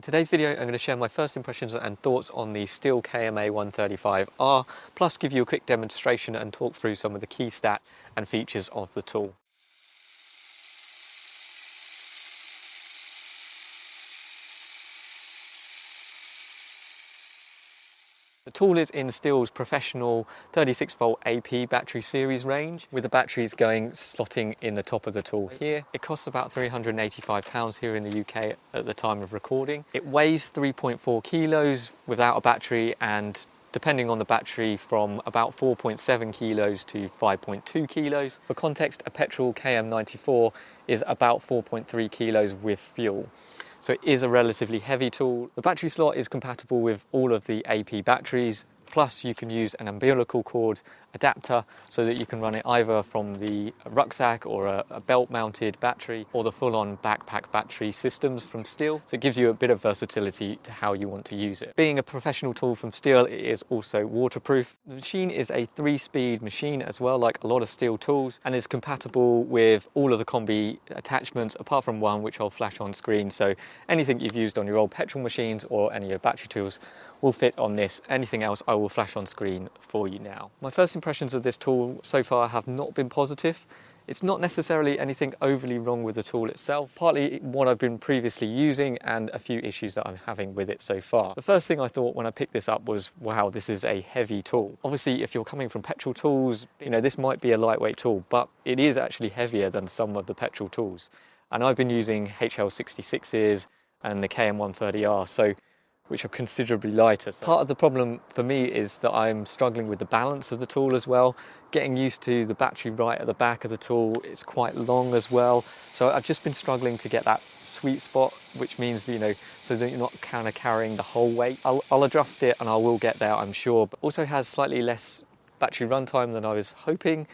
today's video I'm going to share my first impressions and thoughts on the STIHL KMA135R, plus give you a quick demonstration and talk through some of the key stats and features of the tool. The tool is in Stihl's professional 36-volt AP battery series range, with the batteries slotting in the top of the tool here. It costs about £385 here in the UK at the time of recording. It weighs 3.4 kilos without a battery, and depending on the battery, from about 4.7 kilos to 5.2 kilos. For context, a petrol KM94 is about 4.3 kilos with fuel. So it is a relatively heavy tool. The battery slot is compatible with all of the AP batteries, plus you can use an umbilical cord adapter so that you can run it either from the rucksack or a belt mounted battery, or the full-on backpack battery systems from Stihl. So it gives you a bit of versatility to how you want to use it. Being a professional tool from Stihl, it is also waterproof. The machine is a 3-speed machine as well, like a lot of Stihl tools, and is compatible with all of the Kombi attachments apart from one which I'll flash on screen. So anything you've used on your old petrol machines or any of your battery tools will fit on this. Anything else I will flash on screen for you now. My first impressions of this tool so far have not been positive. It's not necessarily anything overly wrong with the tool itself, partly what I've been previously using and a few issues that I'm having with it so far. The first thing I thought when I picked this up was, wow, this is a heavy tool. Obviously, if you're coming from petrol tools, this might be a lightweight tool, but it is actually heavier than some of the petrol tools. And I've been using HL66s and the KM130R, which are considerably lighter. Part of the problem for me is that I'm struggling with the balance of the tool as well. Getting used to the battery right at the back of the tool, it's quite long as well. So I've just been struggling to get that sweet spot, which means, so that you're not kind of carrying the whole weight. I'll adjust it and I will get there, I'm sure. But also has slightly less battery runtime than I was hoping.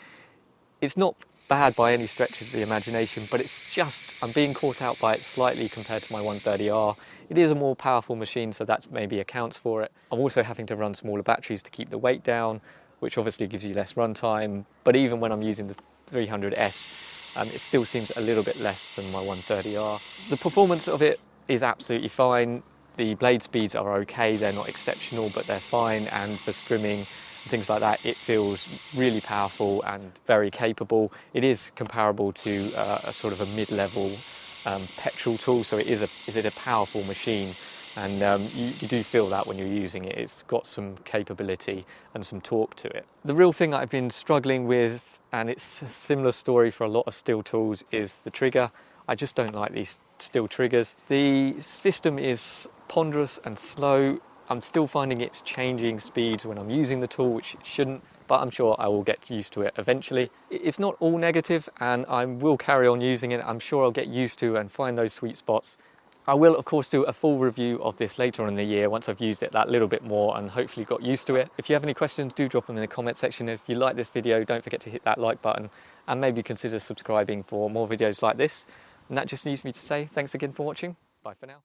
It's not bad by any stretch of the imagination, but it's just, I'm being caught out by it slightly compared to my 130R. It is a more powerful machine, so that maybe accounts for it. I'm also having to run smaller batteries to keep the weight down, which obviously gives you less runtime. But even when I'm using the 300S, it still seems a little bit less than my 130R. The performance of it is absolutely fine. The blade speeds are okay, they're not exceptional, but they're fine. And for strimming and things like that, it feels really powerful and very capable. It is comparable to a sort of a mid-level petrol tool, so it is a powerful machine, and you do feel that when you're using it. It's got some capability and some torque to it. The real thing I've been struggling with, and it's a similar story for a lot of Stihl tools, is the trigger. I just don't like these Stihl triggers. The system is ponderous and slow. I'm still finding it's changing speeds when I'm using the tool, which it shouldn't, but I'm sure I will get used to it eventually. It's not all negative, and I will carry on using it. I'm sure I'll get used to and find those sweet spots. I will, of course, do a full review of this later on in the year once I've used it that little bit more and hopefully got used to it. If you have any questions, do drop them in the comment section. If you like this video, don't forget to hit that like button and maybe consider subscribing for more videos like this. And that just leaves me to say thanks again for watching. Bye for now.